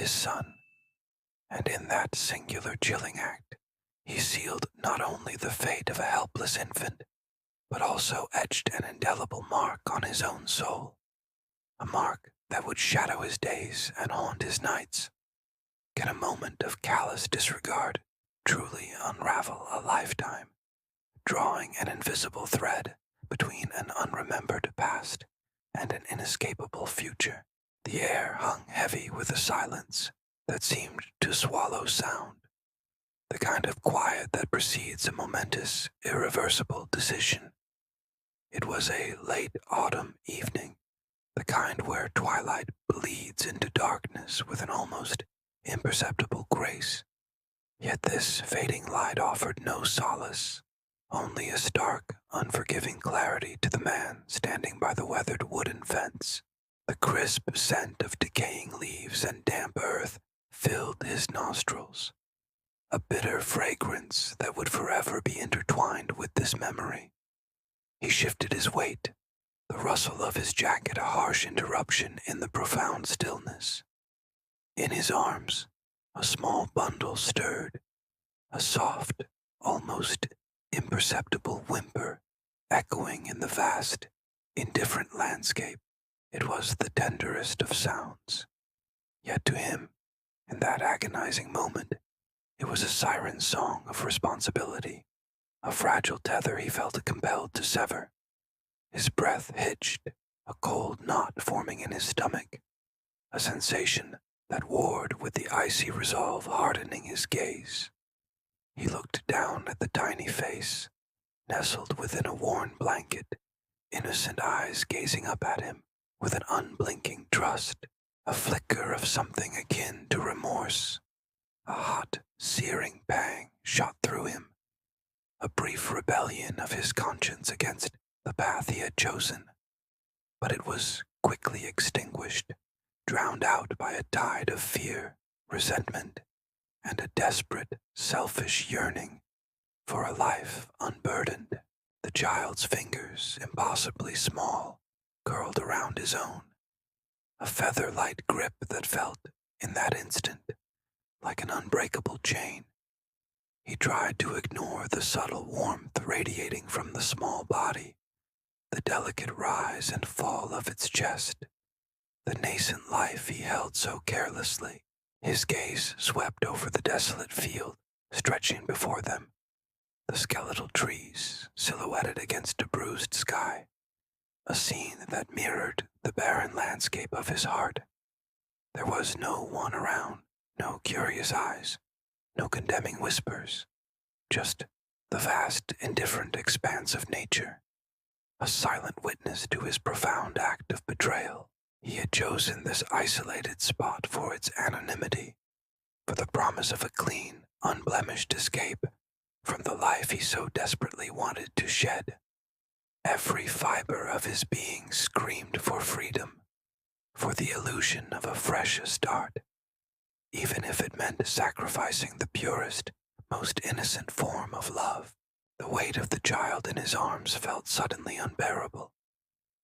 his son, and in that singular chilling act, he sealed not only the fate of a helpless infant, but also etched an indelible mark on his own soul, a mark that would shadow his days and haunt his nights. Can a moment of callous disregard truly unravel a lifetime, drawing an invisible thread between an unremembered past and an inescapable future? The air hung heavy with a silence that seemed to swallow sound, the kind of quiet that precedes a momentous, irreversible decision. It was a late autumn evening, the kind where twilight bleeds into darkness with an almost imperceptible grace. Yet this fading light offered no solace, only a stark, unforgiving clarity to the man standing by the weathered wooden fence. The crisp scent of decaying leaves and damp earth filled his nostrils, a bitter fragrance that would forever be intertwined with this memory. He shifted his weight, the rustle of his jacket a harsh interruption in the profound stillness. In his arms, a small bundle stirred, a soft, almost imperceptible whimper echoing in the vast, indifferent landscape. It was the tenderest of sounds. Yet to him, in that agonizing moment, it was a siren song of responsibility, a fragile tether he felt compelled to sever. His breath hitched, a cold knot forming in his stomach, a sensation that warred with the icy resolve hardening his gaze. He looked down at the tiny face, nestled within a worn blanket, innocent eyes gazing up at him with an unblinking trust, a flicker of something akin to remorse. A hot, searing pang shot through him, a brief rebellion of his conscience against the path he had chosen. But it was quickly extinguished, drowned out by a tide of fear, resentment, and a desperate, selfish yearning for a life unburdened. The child's fingers, impossibly small, curled around his own, a feather-light grip that felt, in that instant, like an unbreakable chain. He tried to ignore the subtle warmth radiating from the small body, the delicate rise and fall of its chest, the nascent life he held so carelessly. His gaze swept over the desolate field, stretching before them, the skeletal trees silhouetted against a bruised sky, a scene that mirrored the barren landscape of his heart. There was no one around, no curious eyes, no condemning whispers, just the vast, indifferent expanse of nature, a silent witness to his profound act of betrayal. He had chosen this isolated spot for its anonymity, for the promise of a clean, unblemished escape from the life he so desperately wanted to shed. Every fiber of his being screamed for freedom, for the illusion of a fresh start, even if it meant sacrificing the purest, most innocent form of love. The weight of the child in his arms felt suddenly unbearable,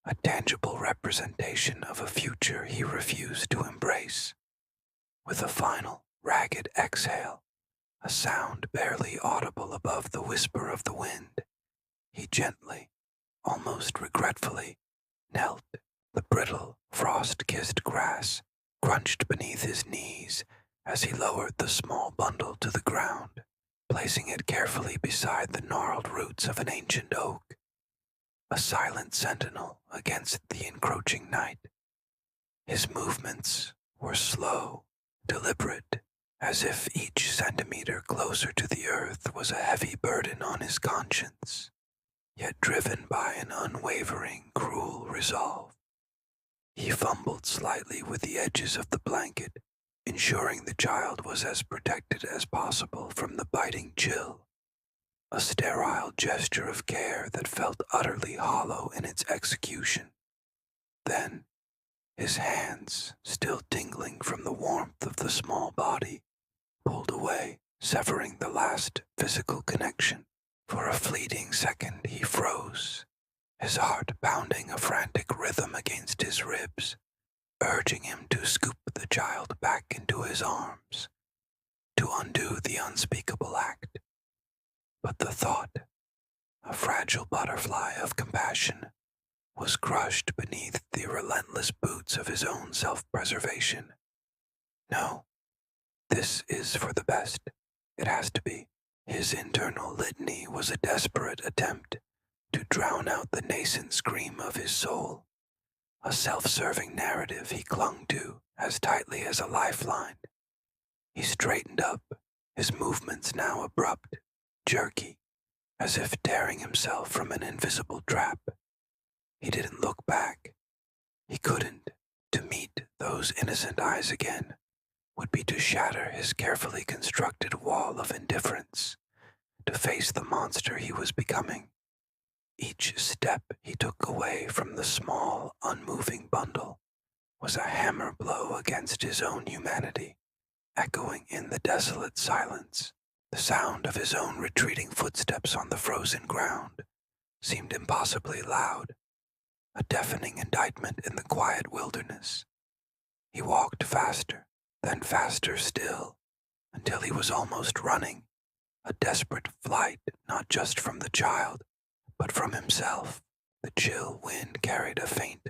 a tangible representation of a future he refused to embrace. With a final, ragged exhale, a sound barely audible above the whisper of the wind, he gently, almost regretfully, knelt. The brittle, frost-kissed grass crunched beneath his knees as he lowered the small bundle to the ground, placing it carefully beside the gnarled roots of an ancient oak, a silent sentinel against the encroaching night. His movements were slow, deliberate, as if each centimeter closer to the earth was a heavy burden on his conscience, yet driven by an unwavering, cruel resolve. He fumbled slightly with the edges of the blanket, ensuring the child was as protected as possible from the biting chill, a sterile gesture of care that felt utterly hollow in its execution. Then, his hands, still tingling from the warmth of the small body, pulled away, severing the last physical connection. For a fleeting second he froze, his heart pounding a frantic rhythm against his ribs, urging him to scoop the child back back into his arms to undo the unspeakable act. But the thought, a fragile butterfly of compassion, was crushed beneath the relentless boots of his own self-preservation. No, this is for the best. It has to be. His internal litany was a desperate attempt to drown out the nascent scream of his soul, a self-serving narrative he clung to as tightly as a lifeline. He straightened up, his movements now abrupt, jerky, as if tearing himself from an invisible trap. He didn't look back. He couldn't. To meet those innocent eyes again would be to shatter his carefully constructed wall of indifference, to face the monster he was becoming. Each step he took away from the small, unmoving bundle was a hammer blow against his own humanity, echoing in the desolate silence. The sound of his own retreating footsteps on the frozen ground seemed impossibly loud, a deafening indictment in the quiet wilderness. He walked faster, then faster still, until he was almost running, a desperate flight not just from the child, but from himself. The chill wind carried a faint,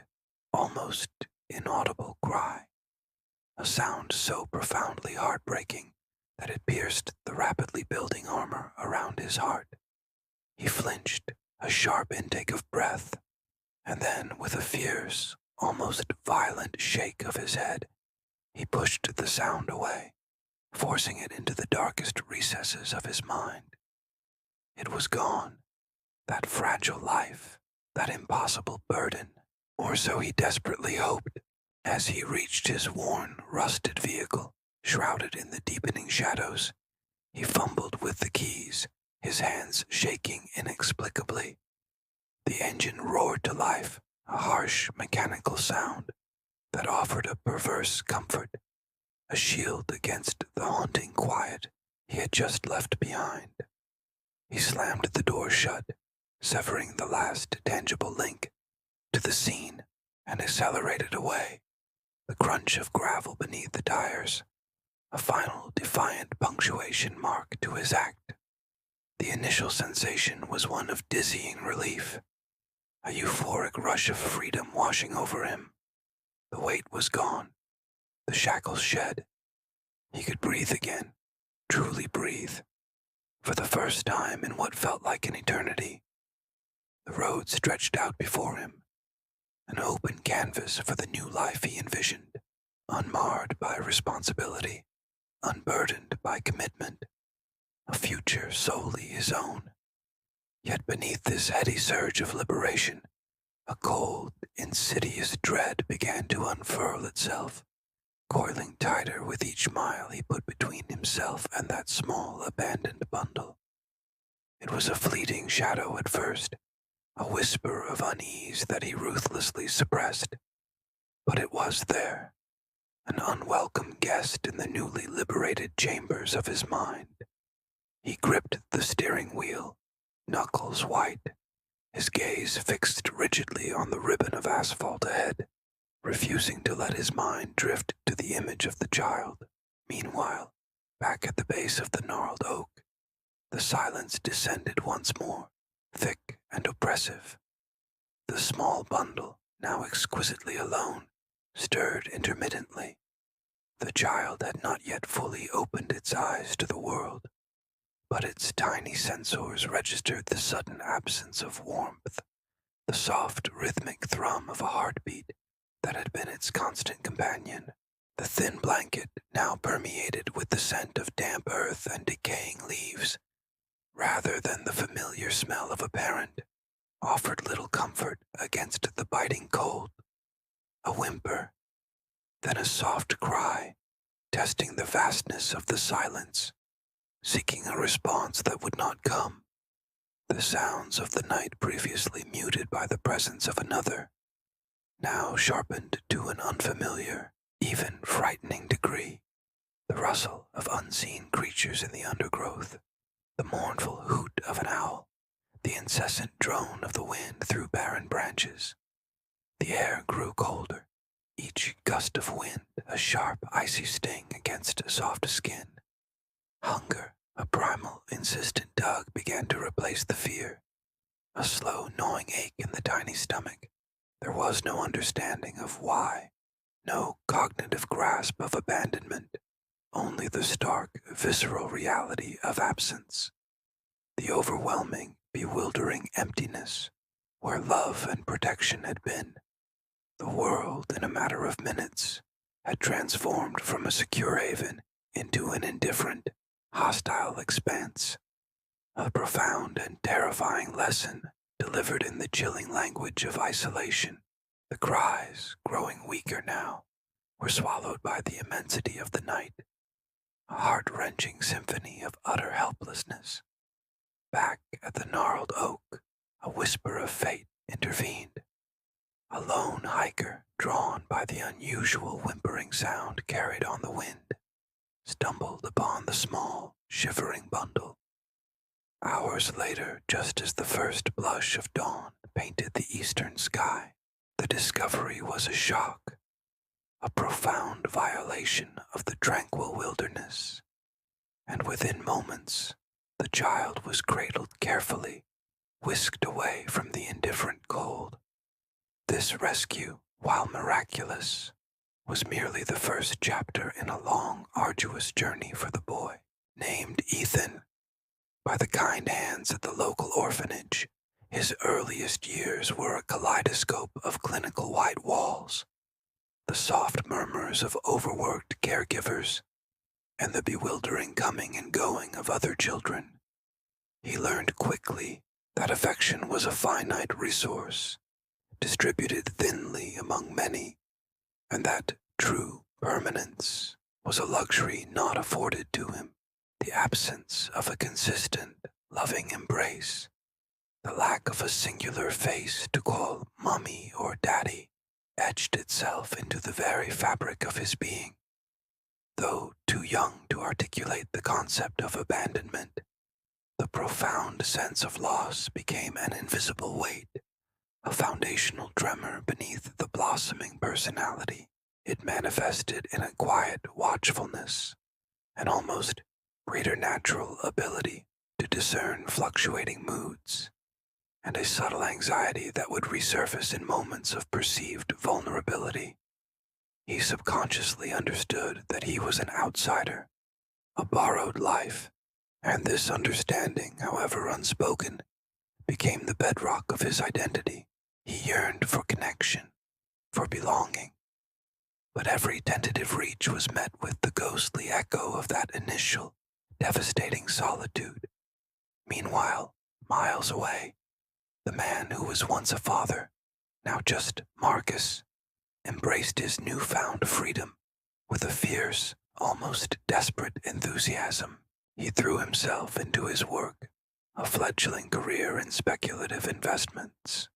almost inaudible cry, a sound so profoundly heartbreaking that it pierced the rapidly building armor around his heart. He flinched, a sharp intake of breath, and then, with a fierce, almost violent shake of his head, he pushed the sound away, forcing it into the darkest recesses of his mind. It was gone, that fragile life, that impossible burden, or so he desperately hoped, as he reached his worn, rusted vehicle, shrouded in the deepening shadows. He fumbled with the keys, his hands shaking inexplicably. The engine roared to life, a harsh, mechanical sound that offered a perverse comfort, a shield against the haunting quiet he had just left behind. He slammed the door shut, severing the last tangible link to the scene, and accelerated away, the crunch of gravel beneath the tires, a final defiant punctuation mark to his act. The initial sensation was one of dizzying relief, a euphoric rush of freedom washing over him. The weight was gone, the shackles shed. He could breathe again, truly breathe, for the first time in what felt like an eternity. The road stretched out before him, an open canvas for the new life he envisioned, unmarred by responsibility, unburdened by commitment, a future solely his own. Yet beneath this heady surge of liberation, a cold, insidious dread began to unfurl itself, coiling tighter with each mile he put between himself and that small, abandoned bundle. It was a fleeting shadow at first, a whisper of unease that he ruthlessly suppressed. But it was there, an unwelcome guest in the newly liberated chambers of his mind. He gripped the steering wheel, knuckles white, his gaze fixed rigidly on the ribbon of asphalt ahead, refusing to let his mind drift to the image of the child. Meanwhile, back at the base of the gnarled oak, the silence descended once more, thick and oppressive. The small bundle, now exquisitely alone, stirred intermittently. The child had not yet fully opened its eyes to the world, but its tiny sensors registered the sudden absence of warmth, the soft, rhythmic thrum of a heartbeat that had been its constant companion. The thin blanket, now permeated with the scent of damp earth and decaying leaves, rather than the familiar smell of a parent, offered little comfort against the biting cold. A whimper, then a soft cry, testing the vastness of the silence, seeking a response that would not come. The sounds of the night previously muted by the presence of another, now sharpened to an unfamiliar, even frightening degree. The rustle of unseen creatures in the undergrowth, the mournful hoot of an owl, the incessant drone of the wind through barren branches. The air grew colder, each gust of wind a sharp, icy sting against soft skin. Hunger, a primal, insistent tug, began to replace the fear, a slow, gnawing ache in the tiny stomach. There was no understanding of why, no cognitive grasp of abandonment, only the stark, visceral reality of absence, the overwhelming, bewildering emptiness where love and protection had been. The world, in a matter of minutes, had transformed from a secure haven into an indifferent, hostile expanse, a profound and terrifying lesson delivered in the chilling language of isolation. The cries, growing weaker now, were swallowed by the immensity of the night, a heart-wrenching symphony of utter helplessness. Back at the gnarled oak, a whisper of fate intervened. A lone hiker, drawn by the unusual whimpering sound carried on the wind, stumbled upon the small, shivering bundle. Hours later, just as the first blush of dawn painted the eastern sky, the discovery was a shock, a profound violation of the tranquil wilderness, and within moments, the child was cradled carefully, whisked away from the indifferent cold. This rescue, while miraculous, was merely the first chapter in a long, arduous journey for the boy, named Ethan. By the kind hands at the local orphanage, his earliest years were a kaleidoscope of clinical white walls, the soft murmurs of overworked caregivers, and the bewildering coming and going of other children. He learned quickly that affection was a finite resource, distributed thinly among many, and that true permanence was a luxury not afforded to him. The absence of a consistent, loving embrace, the lack of a singular face to call mommy or daddy, etched itself into the very fabric of his being. Though too young to articulate the concept of abandonment, the profound sense of loss became an invisible weight, a foundational tremor beneath the blossoming personality. It manifested in a quiet watchfulness, an almost preternatural ability to discern fluctuating moods, and a subtle anxiety that would resurface in moments of perceived vulnerability. He subconsciously understood that he was an outsider, a borrowed life, and this understanding, however unspoken, became the bedrock of his identity. He yearned for connection, for belonging, but every tentative reach was met with the ghostly echo of that initial, devastating solitude. Meanwhile, miles away, the man who was once a father, now just Marcus, embraced his newfound freedom with a fierce, almost desperate enthusiasm. He threw himself into his work, a fledgling career in speculative investments,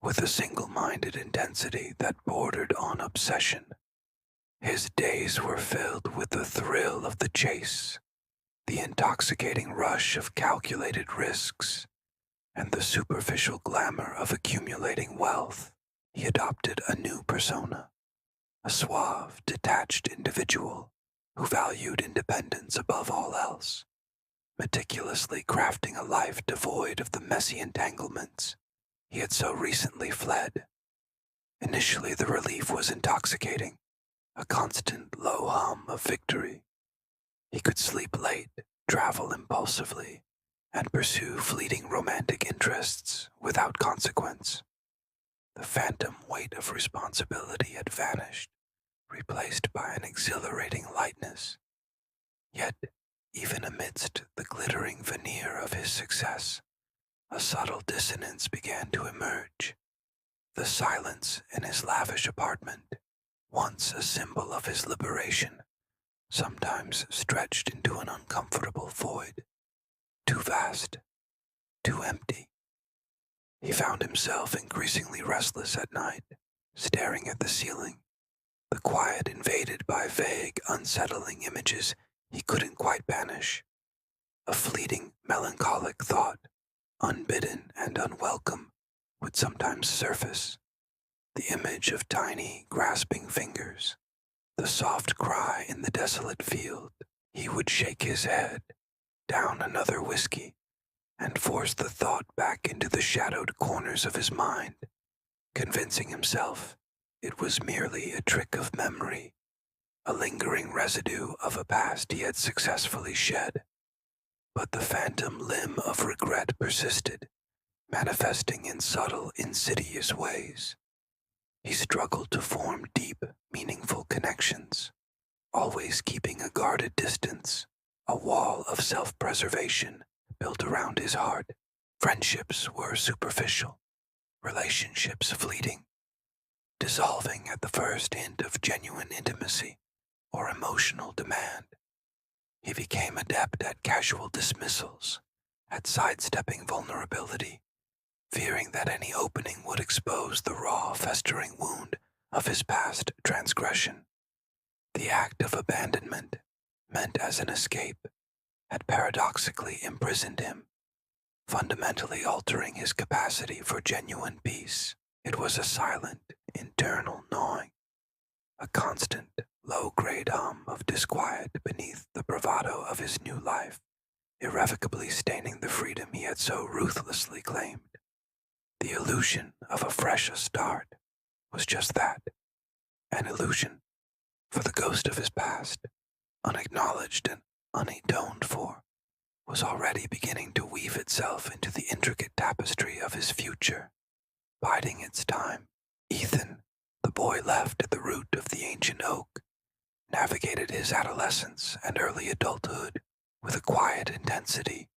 with a single-minded intensity that bordered on obsession. His days were filled with the thrill of the chase, the intoxicating rush of calculated risks, and the superficial glamour of accumulating wealth. He adopted a new persona, a suave, detached individual who valued independence above all else, meticulously crafting a life devoid of the messy entanglements he had so recently fled. Initially, the relief was intoxicating, a constant low hum of victory. He could sleep late, travel impulsively, and pursue fleeting romantic interests without consequence. The phantom weight of responsibility had vanished, replaced by an exhilarating lightness. Yet, even amidst the glittering veneer of his success, a subtle dissonance began to emerge. The silence in his lavish apartment, once a symbol of his liberation, sometimes stretched into an uncomfortable void, too vast, too empty. He found himself increasingly restless at night, staring at the ceiling, the quiet invaded by vague, unsettling images he couldn't quite banish. A fleeting, melancholic thought, unbidden and unwelcome, would sometimes surface. The image of tiny, grasping fingers, the soft cry in the desolate field. He would shake his head, down another whiskey, and force the thought back into the shadowed corners of his mind, convincing himself it was merely a trick of memory, a lingering residue of a past he had successfully shed. But the phantom limb of regret persisted, manifesting in subtle, insidious ways. He struggled to form deep, meaningful connections, always keeping a guarded distance, a wall of self-preservation built around his heart. Friendships were superficial, relationships fleeting, dissolving at the first hint of genuine intimacy or emotional demand. He became adept at casual dismissals, at sidestepping vulnerability, fearing that any opening would expose the raw, festering wound of his past transgression. The act of abandonment, meant as an escape, had paradoxically imprisoned him, fundamentally altering his capacity for genuine peace. It was a silent, internal gnawing, a constant, low-grade hum of disquiet beneath the bravado of his new life, irrevocably staining the freedom he had so ruthlessly claimed. The illusion of a fresh start was just that, an illusion, for the ghost of his past, unacknowledged and unatoned for, was already beginning to weave itself into the intricate tapestry of his future, biding its time. Ethan, the boy left at the root of the ancient oak, navigated his adolescence and early adulthood with a quiet intensity,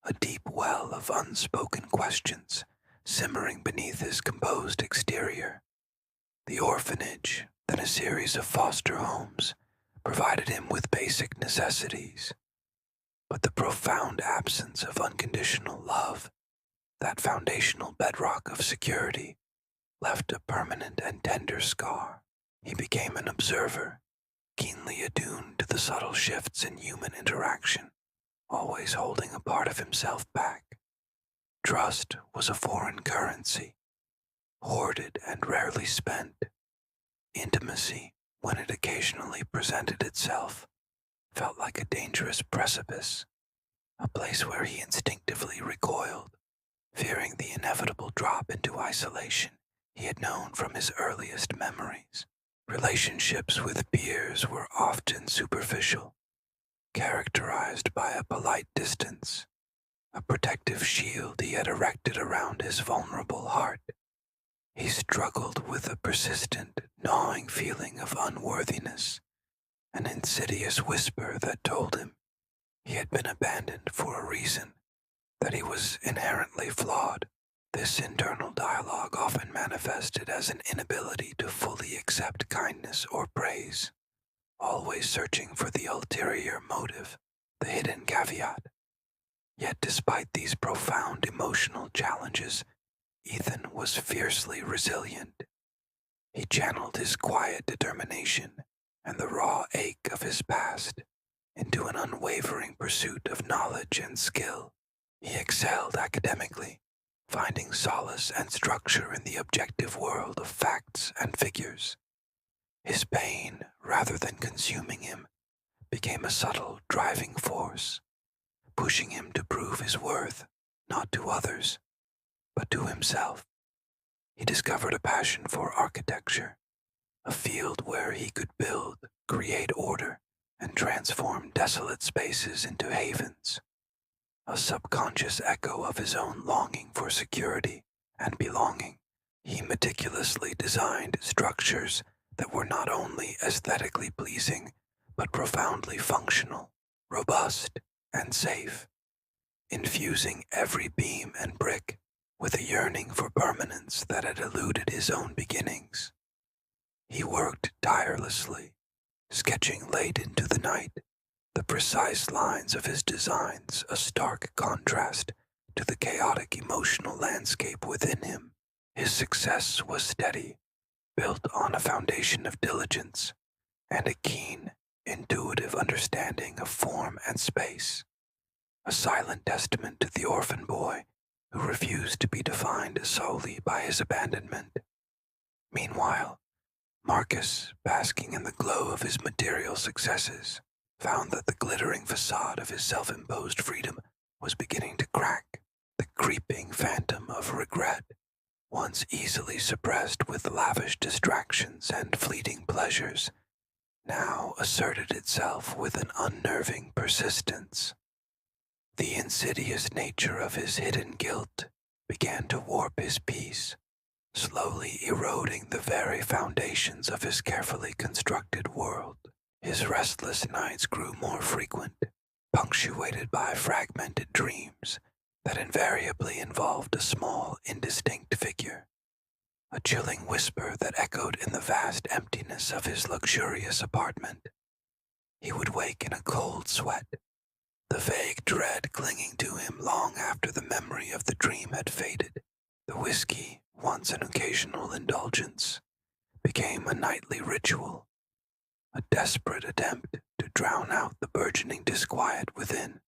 a deep well of unspoken questions simmering beneath his composed exterior. The orphanage, then a series of foster homes, provided him with basic necessities. But the profound absence of unconditional love, that foundational bedrock of security, left a permanent and tender scar. He became an observer, keenly attuned to the subtle shifts in human interaction, always holding a part of himself back. Trust was a foreign currency, hoarded and rarely spent. Intimacy, when it occasionally presented itself, felt like a dangerous precipice, a place where he instinctively recoiled, fearing the inevitable drop into isolation he had known from his earliest memories. Relationships with peers were often superficial, characterized by a polite distance, a protective shield he had erected around his vulnerable heart. He struggled with a persistent, gnawing feeling of unworthiness, an insidious whisper that told him he had been abandoned for a reason, that he was inherently flawed. This internal dialogue often manifested as an inability to fully accept kindness or praise, always searching for the ulterior motive, the hidden caveat. Yet despite these profound emotional challenges, Ethan was fiercely resilient. He channeled his quiet determination and the raw ache of his past into an unwavering pursuit of knowledge and skill. He excelled academically, finding solace and structure in the objective world of facts and figures. His pain, rather than consuming him, became a subtle driving force, pushing him to prove his worth, not to others, but to himself. He discovered a passion for architecture, a field where he could build, create order, and transform desolate spaces into havens, a subconscious echo of his own longing for security and belonging. He meticulously designed structures that were not only aesthetically pleasing, but profoundly functional, robust, and safe, infusing every beam and brick with a yearning for permanence that had eluded his own beginnings. He worked tirelessly, sketching late into the night, the precise lines of his designs a stark contrast to the chaotic emotional landscape within him. His success was steady, built on a foundation of diligence and a keen, intuitive understanding of form and space, a silent testament to the orphan boy who refused to be defined solely by his abandonment. Meanwhile, Marcus, basking in the glow of his material successes, found that the glittering facade of his self-imposed freedom was beginning to crack. The creeping phantom of regret, once easily suppressed with lavish distractions and fleeting pleasures, now asserted itself with an unnerving persistence. The insidious nature of his hidden guilt began to warp his peace, slowly eroding the very foundations of his carefully constructed world. His restless nights grew more frequent, punctuated by fragmented dreams that invariably involved a small, indistinct figure, a chilling whisper that echoed in the vast emptiness of his luxurious apartment. He would wake in a cold sweat, the vague dread clinging to him long after the memory of the dream had faded. The whiskey, once an occasional indulgence, became a nightly ritual, a desperate attempt to drown out the burgeoning disquiet within.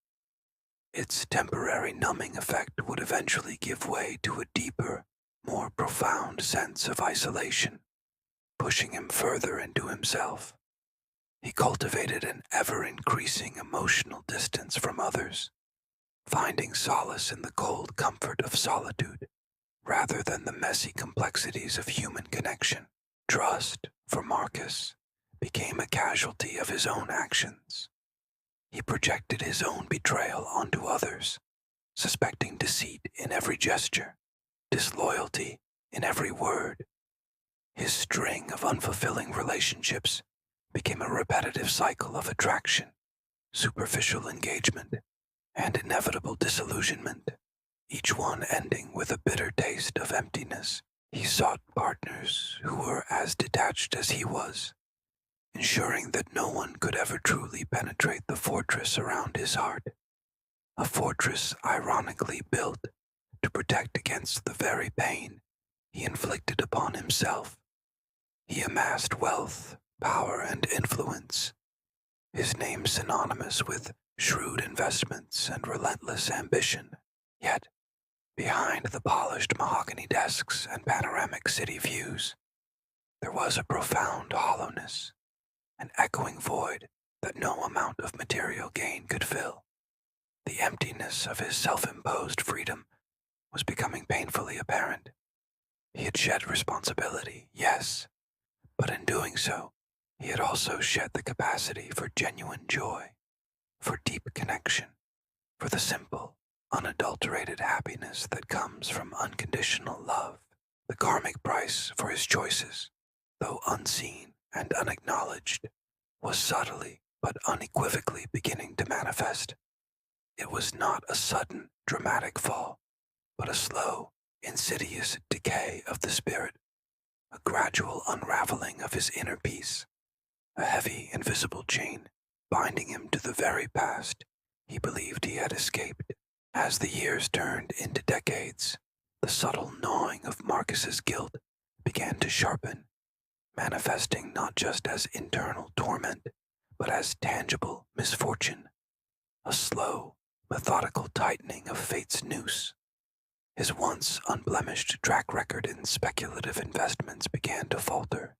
Its temporary numbing effect would eventually give way to a deeper, more profound sense of isolation, pushing him further into himself. He cultivated an ever-increasing emotional distance from others, finding solace in the cold comfort of solitude rather than the messy complexities of human connection. Trust, for Marcus, became a casualty of his own actions. He projected his own betrayal onto others, suspecting deceit in every gesture, disloyalty in every word. His string of unfulfilling relationships became a repetitive cycle of attraction, superficial engagement, and inevitable disillusionment, each one ending with a bitter taste of emptiness. He sought partners who were as detached as he was, ensuring that no one could ever truly penetrate the fortress around his heart, a fortress ironically built to protect against the very pain he inflicted upon himself. He amassed wealth, power, and influence, his name synonymous with shrewd investments and relentless ambition. Yet, behind the polished mahogany desks and panoramic city views, there was a profound hollowness, an echoing void that no amount of material gain could fill. The emptiness of his self-imposed freedom was becoming painfully apparent. He had shed responsibility, yes, but in doing so, he had also shed the capacity for genuine joy, for deep connection, for the simple, unadulterated happiness that comes from unconditional love. The karmic price for his choices, though unseen and unacknowledged, was subtly but unequivocally beginning to manifest. It was not a sudden, dramatic fall, but a slow, insidious decay of the spirit, a gradual unraveling of his inner peace, a heavy, invisible chain binding him to the very past he believed he had escaped. As the years turned into decades, the subtle gnawing of Marcus's guilt began to sharpen, manifesting not just as internal torment, but as tangible misfortune, a slow, methodical tightening of fate's noose. His once unblemished track record in speculative investments began to falter,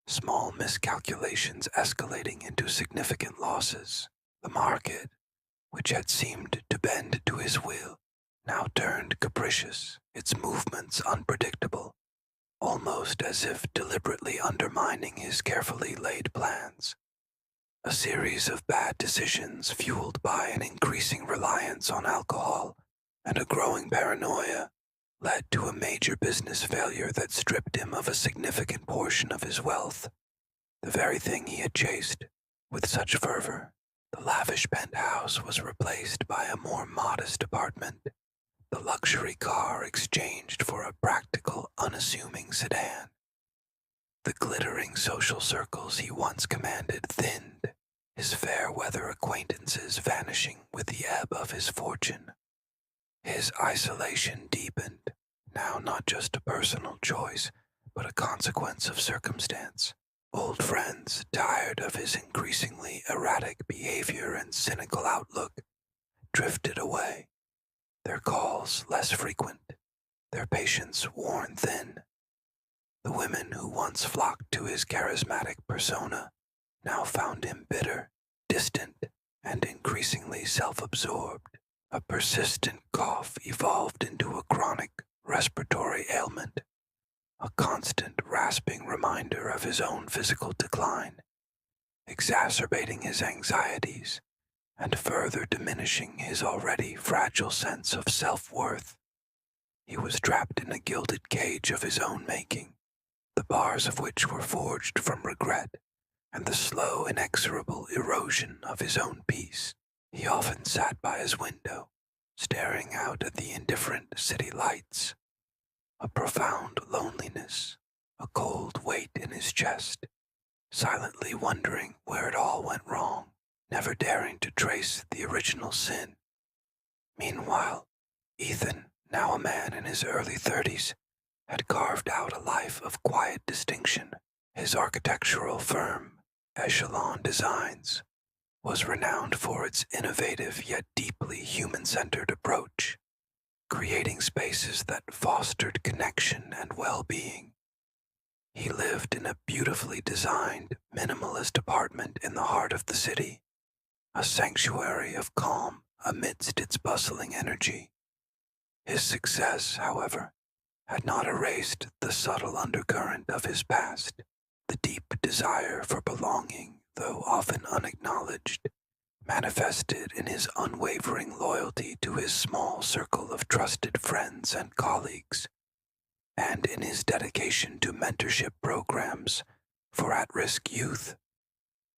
small miscalculations escalating into significant losses. The market, which had seemed to bend to his will, now turned capricious, its movements unpredictable, almost as if deliberately undermining his carefully laid plans. A series of bad decisions fueled by an increasing reliance on alcohol and a growing paranoia led to a major business failure that stripped him of a significant portion of his wealth, the very thing he had chased with such fervor. The lavish penthouse was replaced by a more modest apartment, the luxury car exchanged for a practical, unassuming sedan. The glittering social circles he once commanded thinned, his fair-weather acquaintances vanishing with the ebb of his fortune. His isolation deepened, now not just a personal choice, but a consequence of circumstance. Old friends, tired of his increasingly erratic behavior and cynical outlook, drifted away, their calls less frequent, their patience worn thin. The women who once flocked to his charismatic persona now found him bitter, distant, and increasingly self-absorbed. A persistent cough evolved into a chronic respiratory ailment, a constant rasping reminder of his own physical decline, exacerbating his anxieties and further diminishing his already fragile sense of self-worth. He was trapped in a gilded cage of his own making, the bars of which were forged from regret and the slow, inexorable erosion of his own peace. He often sat by his window, staring out at the indifferent city lights, a profound loneliness, a cold weight in his chest, silently wondering where it all went wrong, never daring to trace the original sin. Meanwhile, Ethan, now a man in his early 30s, had carved out a life of quiet distinction. His architectural firm, Echelon Designs, was renowned for its innovative yet deeply human-centered approach, creating spaces that fostered connection and well-being. He lived in a beautifully designed, minimalist apartment in the heart of the city, a sanctuary of calm amidst its bustling energy. His success, however, had not erased the subtle undercurrent of his past, the deep desire for belonging, though often unacknowledged, manifested in his unwavering loyalty to his small circle of trusted friends and colleagues, and in his dedication to mentorship programs for at-risk youth,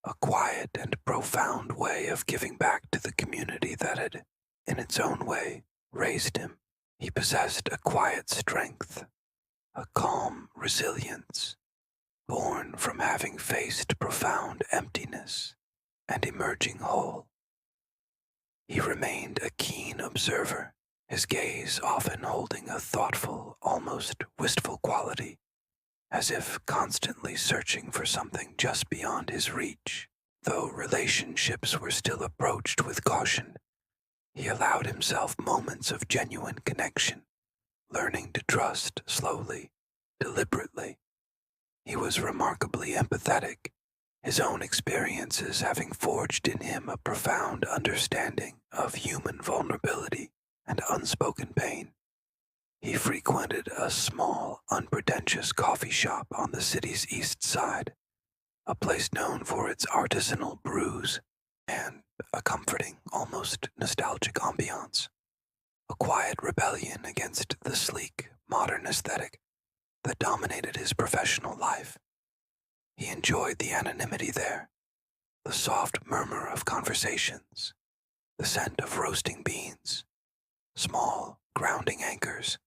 a quiet and profound way of giving back to the community that had, in its own way, raised him. He possessed a quiet strength, a calm resilience, born from having faced profound emptiness and emerging whole. He remained a keen observer, his gaze often holding a thoughtful, almost wistful quality, as if constantly searching for something just beyond his reach. Though relationships were still approached with caution, he allowed himself moments of genuine connection, learning to trust slowly, deliberately. He was remarkably empathetic, his own experiences having forged in him a profound understanding of human vulnerability and unspoken pain. He frequented a small, unpretentious coffee shop on the city's east side, a place known for its artisanal brews and a comforting, almost nostalgic ambiance, a quiet rebellion against the sleek, modern aesthetic that dominated his professional life. He enjoyed the anonymity there, the soft murmur of conversations, the scent of roasting beans, small, grounding anchors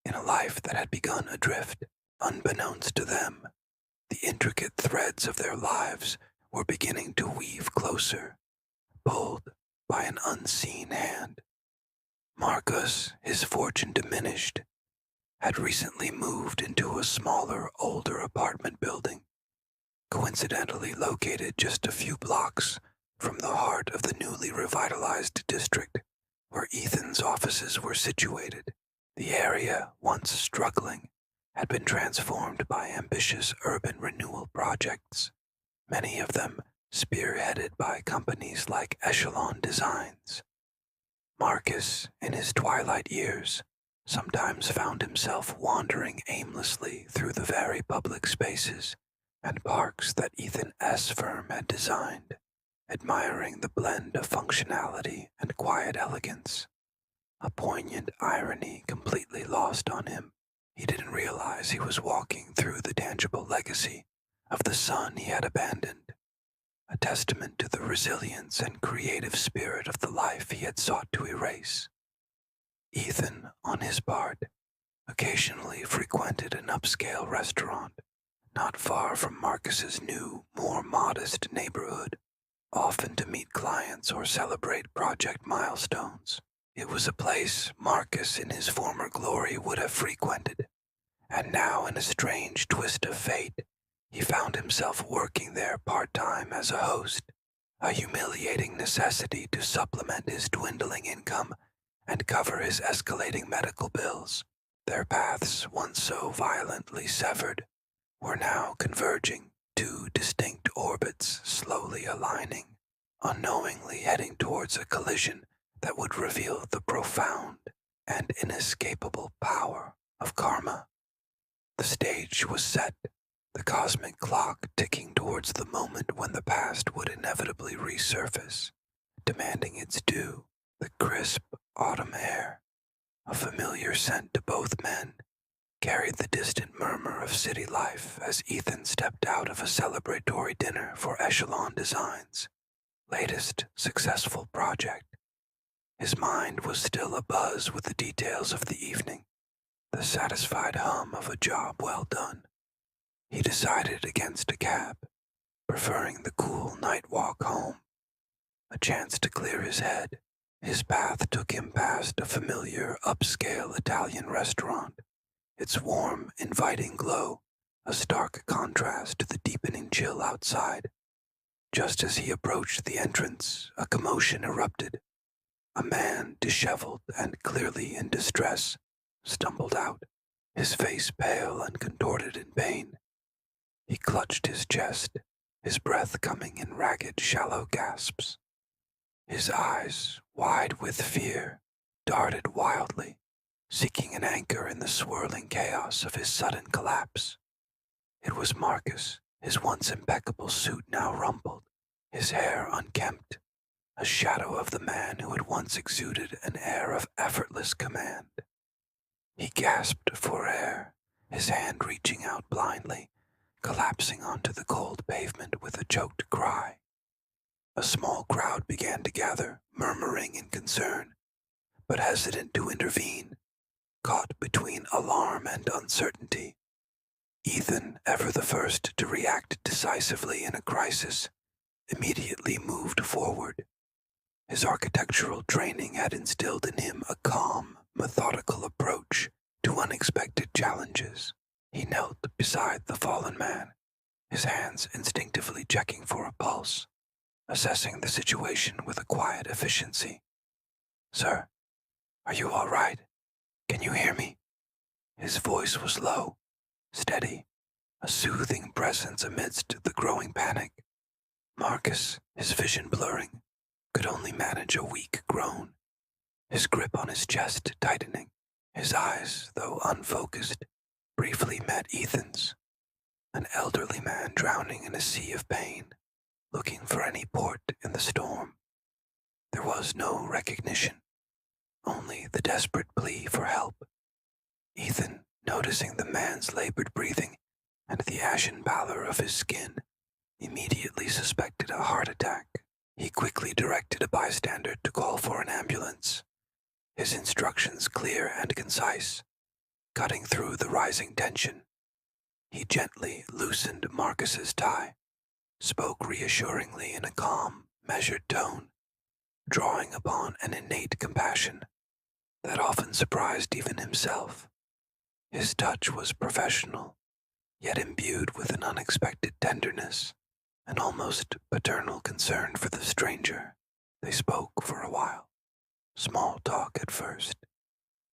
in a life that had begun adrift. Unbeknownst to them, the intricate threads of their lives were beginning to weave closer, pulled by an unseen hand. Marcus, his fortune diminished, had recently moved into a smaller, older apartment building, coincidentally located just a few blocks from the heart of the newly revitalized district where Ethan's offices were situated. The area, once struggling, had been transformed by ambitious urban renewal projects, many of them spearheaded by companies like Echelon Designs. Marcus, in his twilight years, sometimes found himself wandering aimlessly through the very public spaces and parks that Ethan's firm had designed, admiring the blend of functionality and quiet elegance, a poignant irony completely lost on him. He didn't realize he was walking through the tangible legacy of the son he had abandoned, a testament to the resilience and creative spirit of the life he had sought to erase. Ethan, on his part, occasionally frequented an upscale restaurant not far from Marcus's new, more modest neighborhood, often to meet clients or celebrate project milestones. It was a place Marcus in his former glory would have frequented, and now in a strange twist of fate, he found himself working there part-time as a host, a humiliating necessity to supplement his dwindling income and cover his escalating medical bills. Their paths, once so violently severed, were now converging, two distinct orbits slowly aligning, unknowingly heading towards a collision that would reveal the profound and inescapable power of karma. The stage was set, the cosmic clock ticking towards the moment when the past would inevitably resurface, demanding its due. The crisp autumn air, a familiar scent to both men, carried the distant murmur of city life as Ethan stepped out of a celebratory dinner for Echelon Designs' latest successful project. His mind was still abuzz with the details of the evening, the satisfied hum of a job well done. He decided against a cab, preferring the cool night walk home. A chance to clear his head, his path took him past a familiar upscale Italian restaurant, its warm, inviting glow a stark contrast to the deepening chill outside. Just as he approached the entrance, a commotion erupted. A man, disheveled and clearly in distress, stumbled out, his face pale and contorted in pain. He clutched his chest, his breath coming in ragged, shallow gasps. His eyes, wide with fear, darted wildly, seeking an anchor in the swirling chaos of his sudden collapse. It was Marcus, his once impeccable suit now rumpled, his hair unkempt, a shadow of the man who had once exuded an air of effortless command. He gasped for air, his hand reaching out blindly, collapsing onto the cold pavement with a choked cry. A small crowd began to gather, murmuring in concern, but hesitant to intervene, caught between alarm and uncertainty. Ethan, ever the first to react decisively in a crisis, immediately moved forward. His architectural training had instilled in him a calm, methodical approach to unexpected challenges. He knelt beside the fallen man, his hands instinctively checking for a pulse, assessing the situation with a quiet efficiency. "Sir, are you all right? Can you hear me?" His voice was low, steady, a soothing presence amidst the growing panic. Marcus, his vision blurring, could only manage a weak groan, his grip on his chest tightening. His eyes, though unfocused, briefly met Ethan's, an elderly man drowning in a sea of pain, looking for any port in the storm. There was no recognition, only the desperate plea for help. Ethan, noticing the man's labored breathing and the ashen pallor of his skin, immediately suspected a heart attack. He quickly directed a bystander to call for an ambulance, his instructions clear and concise, cutting through the rising tension. He gently loosened Marcus's tie, spoke reassuringly in a calm, measured tone, drawing upon an innate compassion that often surprised even himself. His touch was professional, yet imbued with an unexpected tenderness, an almost paternal concern for the stranger. They spoke for a while, small talk at first,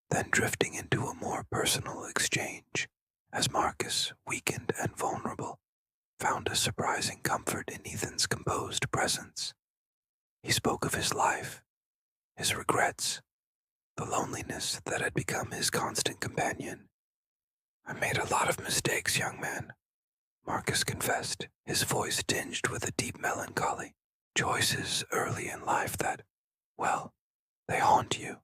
then drifting into a more personal exchange, as Marcus, weakened and vulnerable, found a surprising comfort in Ethan's composed presence. He spoke of his life, his regrets, the loneliness that had become his constant companion. "I made a lot of mistakes, young man," Marcus confessed, his voice tinged with a deep melancholy. "Choices early in life that, well, they haunt you.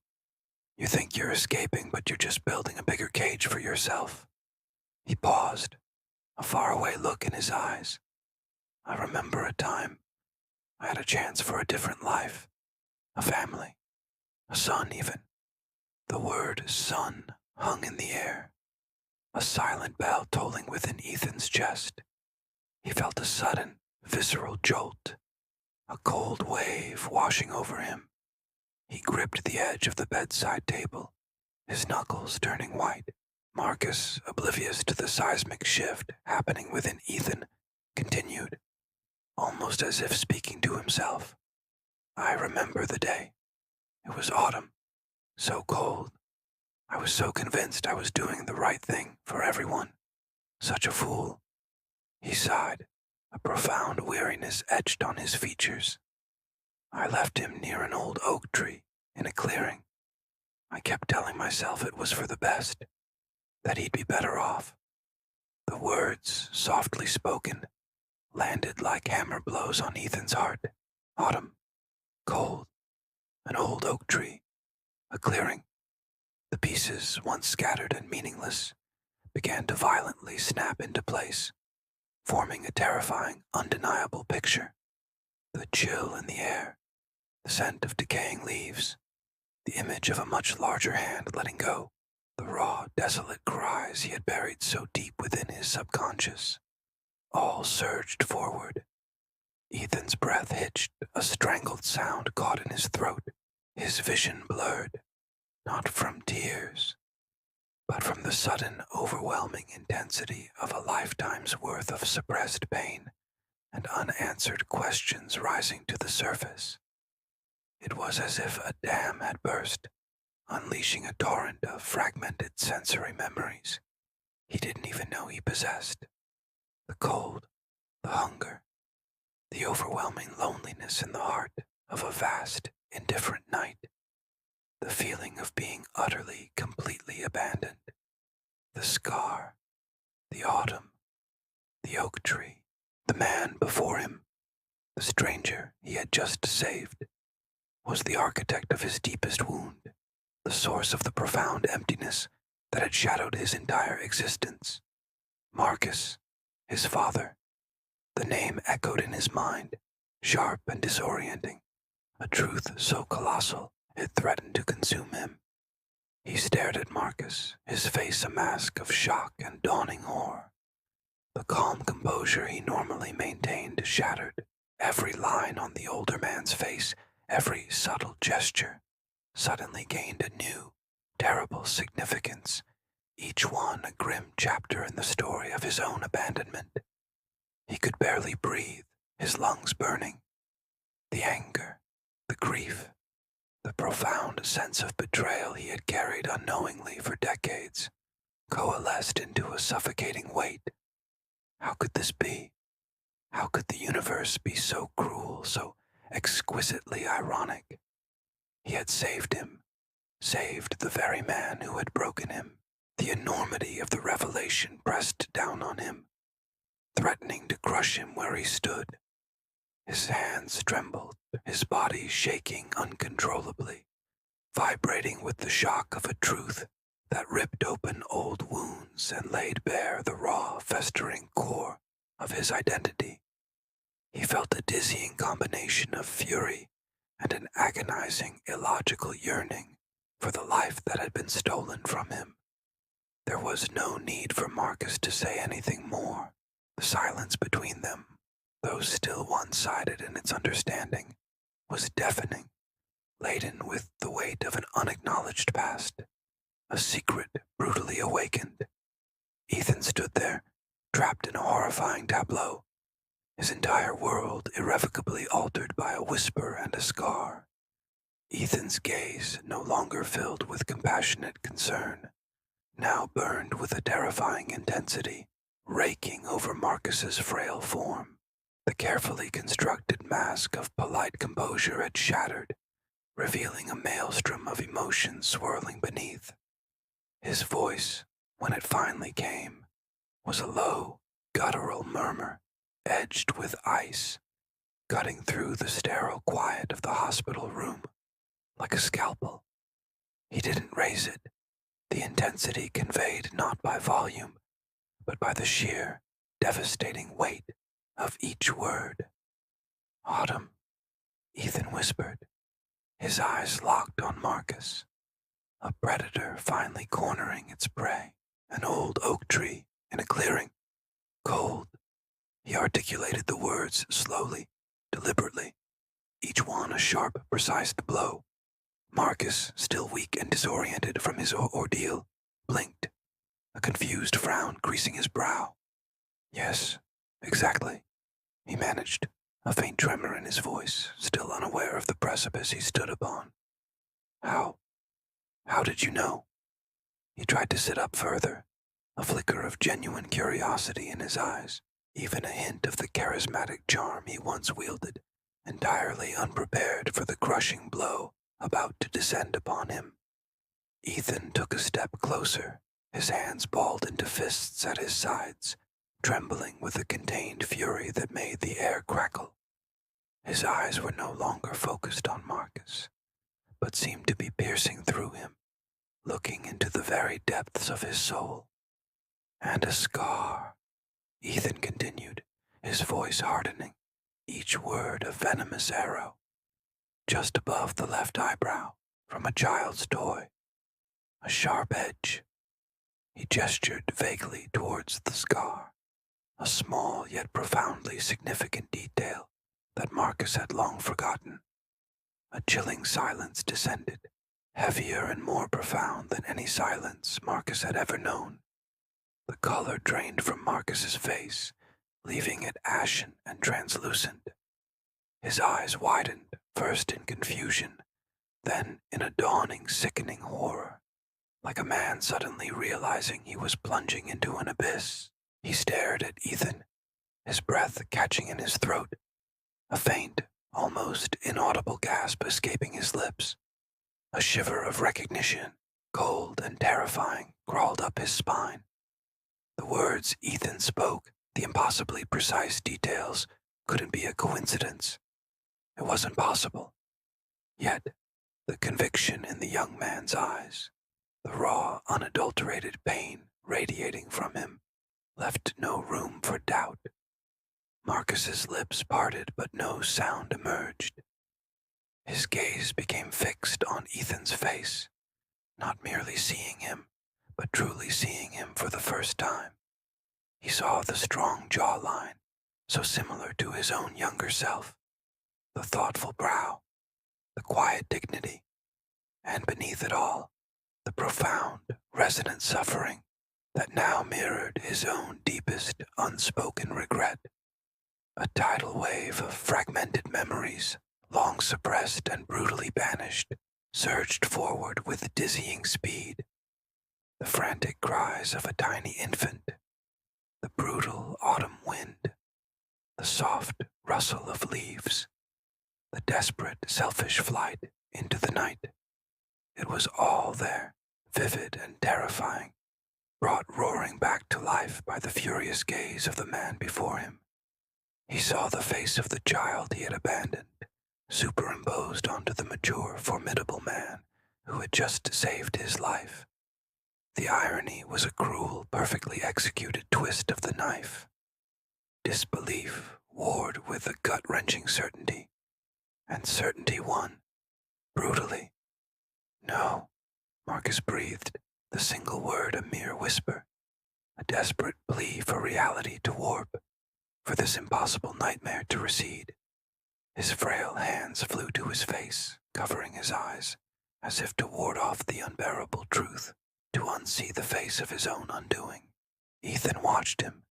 You think you're escaping, but you're just building a bigger cage for yourself." He paused, a faraway look in his eyes. "I remember a time I had a chance for a different life, a family, a son even." The word son hung in the air, a silent bell tolling within Ethan's chest. He felt a sudden, visceral jolt, a cold wave washing over him. He gripped the edge of the bedside table, his knuckles turning white. Marcus, oblivious to the seismic shift happening within Ethan, continued, almost as if speaking to himself. "I remember the day. It was autumn, so cold. I was so convinced I was doing the right thing for everyone. Such a fool. He sighed, a profound weariness etched on his features. I left him near an old oak tree in a clearing. I kept telling myself it was for the best, that he'd be better off. The words, softly spoken, landed like hammer blows on Ethan's heart. Autumn, cold, an old oak tree, a clearing. The pieces, once scattered and meaningless, began to violently snap into place, forming a terrifying, undeniable picture. The chill in the air, the scent of decaying leaves, the image of a much larger hand letting go, the raw, desolate cries he had buried so deep within his subconscious, all surged forward. Ethan's breath hitched, a strangled sound caught in his throat, his vision blurred, not from tears, but from the sudden, overwhelming intensity of a lifetime's worth of suppressed pain and unanswered questions rising to the surface. It was as if a dam had burst, unleashing a torrent of fragmented sensory memories he didn't even know he possessed. The cold, the hunger, the overwhelming loneliness in the heart of a vast, indifferent night, the feeling of being utterly, completely abandoned, the scar, the autumn, the oak tree, the man before him, the stranger he had just saved, was the architect of his deepest wound, the source of the profound emptiness that had shadowed his entire existence. Marcus, his father. The name echoed in his mind, sharp and disorienting, a truth so colossal it threatened to consume him. He stared at Marcus, his face a mask of shock and dawning horror. The calm composure he normally maintained shattered. Every line on the older man's face, every subtle gesture, suddenly gained a new, terrible significance, each one a grim chapter in the story of his own abandonment. He could barely breathe, his lungs burning. The anger, the grief, the profound sense of betrayal he had carried unknowingly for decades coalesced into a suffocating weight. How could this be? How could the universe be so cruel, so exquisitely ironic? He had saved him, saved the very man who had broken him. The enormity of the revelation pressed down on him, threatening to crush him where he stood. His hands trembled, his body shaking uncontrollably, vibrating with the shock of a truth that ripped open old wounds and laid bare the raw, festering core of his identity. He felt a dizzying combination of fury and an agonizing, illogical yearning for the life that had been stolen from him. There was no need for Marcus to say anything more. The silence between them, though still one-sided in its understanding, was deafening, laden with the weight of an unacknowledged past, a secret brutally awakened. Ethan stood there, trapped in a horrifying tableau, his entire world irrevocably altered by a whisper and a scar. Ethan's gaze, no longer filled with compassionate concern, now burned with a terrifying intensity, raking over Marcus's frail form. The carefully constructed mask of polite composure had shattered, revealing a maelstrom of emotion swirling beneath. His voice, when it finally came, was a low, guttural murmur, edged with ice, cutting through the sterile quiet of the hospital room like a scalpel. He didn't raise it, the intensity conveyed not by volume, but by the sheer, devastating weight of each word. Autumn, Ethan whispered, his eyes locked on Marcus, a predator finally cornering its prey. An old oak tree in a clearing, cold. He articulated the words slowly, deliberately, each one a sharp, precise blow. Marcus, still weak and disoriented from his ordeal, blinked, a confused frown creasing his brow. Yes, exactly, he managed, a faint tremor in his voice, still unaware of the precipice he stood upon. How did you know? He tried to sit up further, a flicker of genuine curiosity in his eyes, even a hint of the charismatic charm he once wielded, entirely unprepared for the crushing blow about to descend upon him. Ethan took a step closer, his hands balled into fists at his sides, trembling with a contained fury that made the air crackle. His eyes were no longer focused on Marcus, but seemed to be piercing through him, looking into the very depths of his soul. And a scar, Ethan continued, his voice hardening, each word a venomous arrow, just above the left eyebrow, from a child's toy. A sharp edge. He gestured vaguely towards the scar, a small yet profoundly significant detail that Marcus had long forgotten. A chilling silence descended, heavier and more profound than any silence Marcus had ever known. The color drained from Marcus's face, leaving it ashen and translucent. His eyes widened, first in confusion, then in a dawning, sickening horror. Like a man suddenly realizing he was plunging into an abyss, he stared at Ethan, his breath catching in his throat, a faint, almost inaudible gasp escaping his lips. A shiver of recognition, cold and terrifying, crawled up his spine. The words Ethan spoke, the impossibly precise details, couldn't be a coincidence. It wasn't possible. Yet, the conviction in the young man's eyes, the raw, unadulterated pain radiating from him, left no room for doubt. Marcus's lips parted, but no sound emerged. His gaze became fixed on Ethan's face, not merely seeing him, but truly seeing him for the first time. He saw the strong jawline, so similar to his own younger self, the thoughtful brow, the quiet dignity, and beneath it all, the profound, resonant suffering that now mirrored his own deepest, unspoken regret. A tidal wave of fragmented memories, long suppressed and brutally banished, surged forward with dizzying speed. The frantic cries of a tiny infant, the brutal autumn wind, the soft rustle of leaves, the desperate, selfish flight into the night. It was all there, vivid and terrifying, brought roaring back to life by the furious gaze of the man before him. He saw the face of the child he had abandoned, superimposed onto the mature, formidable man who had just saved his life. The irony was a cruel, perfectly executed twist of the knife. Disbelief warred with a gut-wrenching certainty, and certainty won, brutally. No, Marcus breathed, the single word a mere whisper, a desperate plea for reality to warp, for this impossible nightmare to recede. His frail hands flew to his face, covering his eyes, as if to ward off the unbearable truth, to unsee the face of his own undoing. Ethan watched him,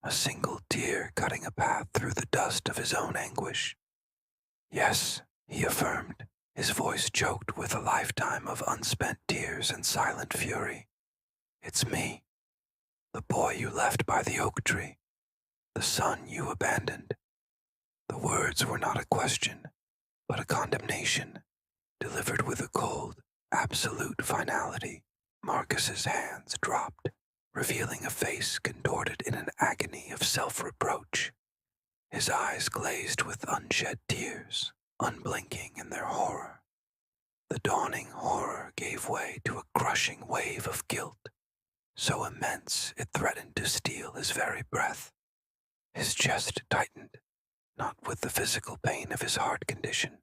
a single tear cutting a path through the dust of his own anguish. Yes, he affirmed, his voice choked with a lifetime of unspent tears and silent fury. It's me, the boy you left by the oak tree, the son you abandoned. The words were not a question, but a condemnation, delivered with a cold, absolute finality. Marcus's hands dropped, revealing a face contorted in an agony of self-reproach. His eyes glazed with unshed tears, unblinking in their horror. The dawning horror gave way to a crushing wave of guilt, so immense it threatened to steal his very breath. His chest tightened, not with the physical pain of his heart condition,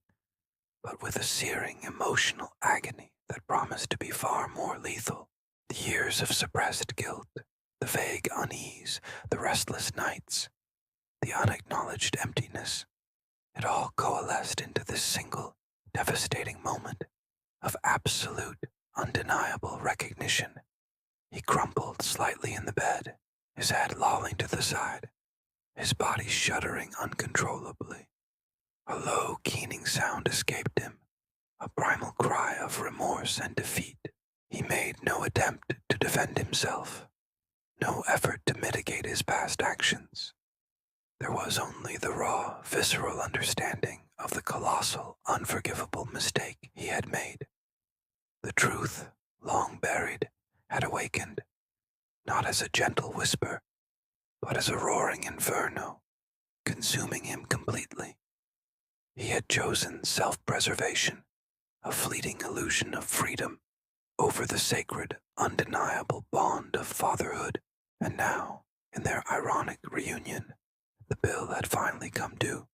but with a searing emotional agony that promised to be far more lethal. The years of suppressed guilt, the vague unease, the restless nights, the unacknowledged emptiness, it all coalesced into this single, devastating moment of absolute, undeniable recognition. He crumpled slightly in the bed, his head lolling to the side, his body shuddering uncontrollably. A low, keening sound escaped him, a primal cry of remorse and defeat. He made no attempt to defend himself, no effort to mitigate his past actions. There was only the raw, visceral understanding of the colossal, unforgivable mistake he had made. The truth, long buried, had awakened, not as a gentle whisper, but as a roaring inferno, consuming him completely. He had chosen self-preservation, a fleeting illusion of freedom, over the sacred, undeniable bond of fatherhood, and now, in their ironic reunion, the bill had finally come due,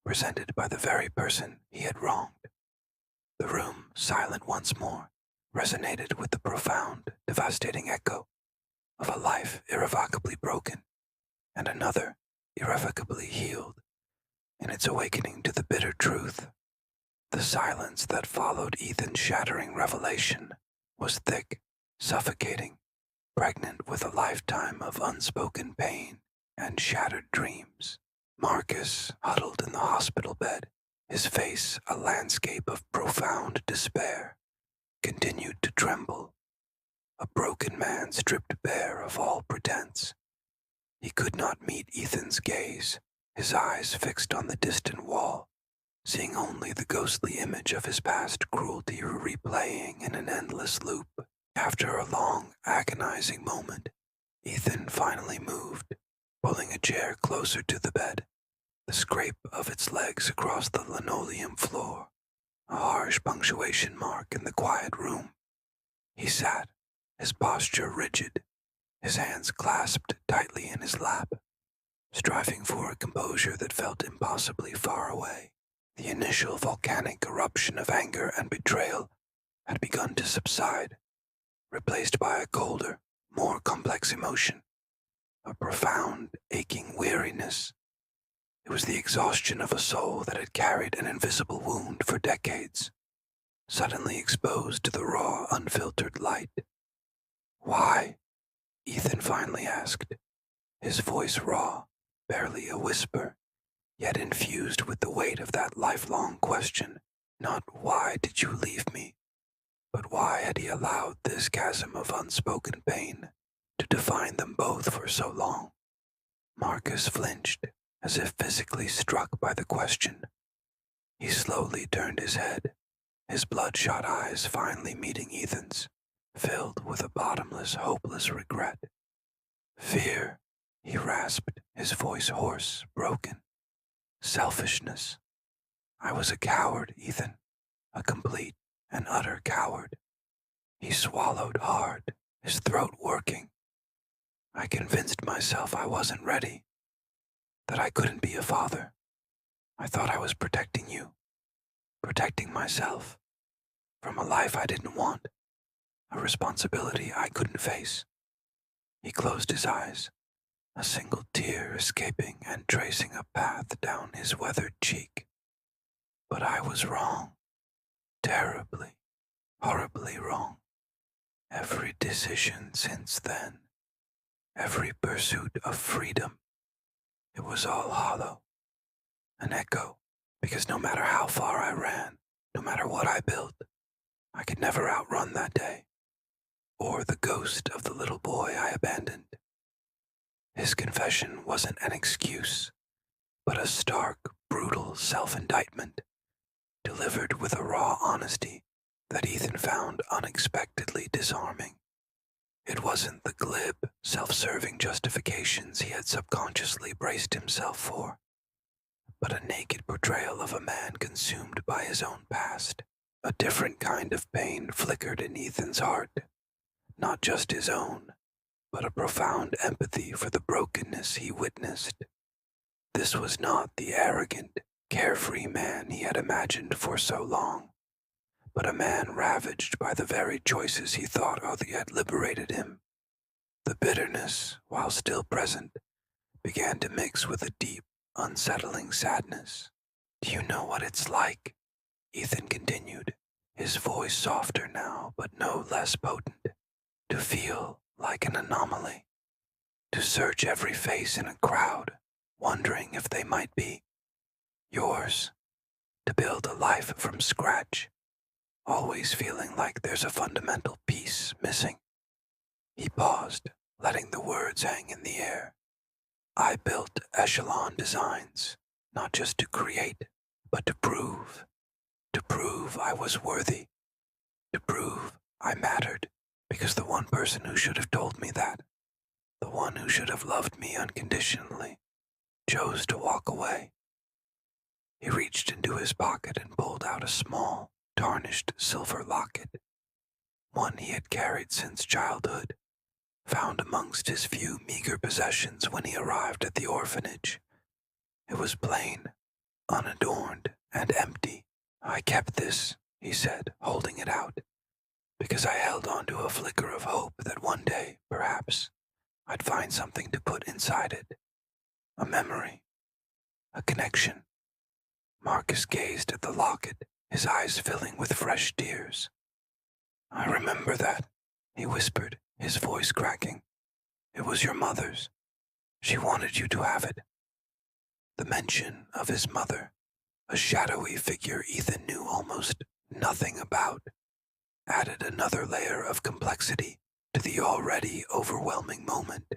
presented by the very person he had wronged. The room, silent once more, resonated with the profound, devastating echo of a life irrevocably broken and another irrevocably healed in its awakening to the bitter truth. The silence that followed Ethan's shattering revelation was thick, suffocating, pregnant with a lifetime of unspoken pain and shattered dreams. Marcus, huddled in the hospital bed, his face a landscape of profound despair, continued to tremble, a broken man stripped bare of all pretense. He could not meet Ethan's gaze, his eyes fixed on the distant wall, seeing only the ghostly image of his past cruelty replaying in an endless loop. After a long, agonizing moment, Ethan finally moved, pulling a chair closer to the bed, the scrape of its legs across the linoleum floor, a harsh punctuation mark in the quiet room. He sat, his posture rigid, his hands clasped tightly in his lap, striving for a composure that felt impossibly far away. The initial volcanic eruption of anger and betrayal had begun to subside, replaced by a colder, more complex emotion, a profound, aching weariness. It was the exhaustion of a soul that had carried an invisible wound for decades, suddenly exposed to the raw, unfiltered light. "Why?" Ethan finally asked, his voice raw, barely a whisper, yet infused with the weight of that lifelong question. Not "why did you leave me?" but why had he allowed this chasm of unspoken pain to define them both for so long? Marcus flinched, as if physically struck by the question. He slowly turned his head, his bloodshot eyes finally meeting Ethan's, filled with a bottomless, hopeless regret. "Fear," he rasped, his voice hoarse, broken. "Selfishness. I was a coward, Ethan, a complete and utter coward." He swallowed hard, his throat working. "I convinced myself I wasn't ready, that I couldn't be a father. I thought I was protecting you, protecting myself, from a life I didn't want, a responsibility I couldn't face." He closed his eyes, a single tear escaping and tracing a path down his weathered cheek. "But I was wrong, terribly, horribly wrong. Every decision since then, every pursuit of freedom, it was all hollow, an echo, because no matter how far I ran, no matter what I built, I could never outrun that day, or the ghost of the little boy I abandoned." His confession wasn't an excuse, but a stark, brutal self-indictment, delivered with a raw honesty that Ethan found unexpectedly disarming. It wasn't the glib, self-serving justifications he had subconsciously braced himself for, but a naked portrayal of a man consumed by his own past. A different kind of pain flickered in Ethan's heart, not just his own, but a profound empathy for the brokenness he witnessed. This was not the arrogant, carefree man he had imagined for so long, but a man ravaged by the very choices he thought had liberated him. The bitterness, while still present, began to mix with a deep, unsettling sadness. "Do you know what it's like?" Ethan continued, his voice softer now, but no less potent. "To feel like an anomaly, to search every face in a crowd, wondering if they might be yours, to build a life from scratch, always feeling like there's a fundamental piece missing. He paused, letting the words hang in the air. I built echelon designs, not just to create, but to prove. To prove I was worthy. To prove I mattered. Because the one person who should have told me that, the one who should have loved me unconditionally, chose to walk away. He reached into his pocket and pulled out a small, tarnished silver locket, one he had carried since childhood, found amongst his few meager possessions when he arrived at the orphanage. It was plain, unadorned, and empty. I kept this, he said, holding it out, because I held on to a flicker of hope that one day, perhaps, I'd find something to put inside it. A memory. A connection. Marcus gazed at the locket, his eyes filling with fresh tears. I remember that, he whispered, his voice cracking. It was your mother's. She wanted you to have it. The mention of his mother, a shadowy figure Ethan knew almost nothing about, added another layer of complexity to the already overwhelming moment.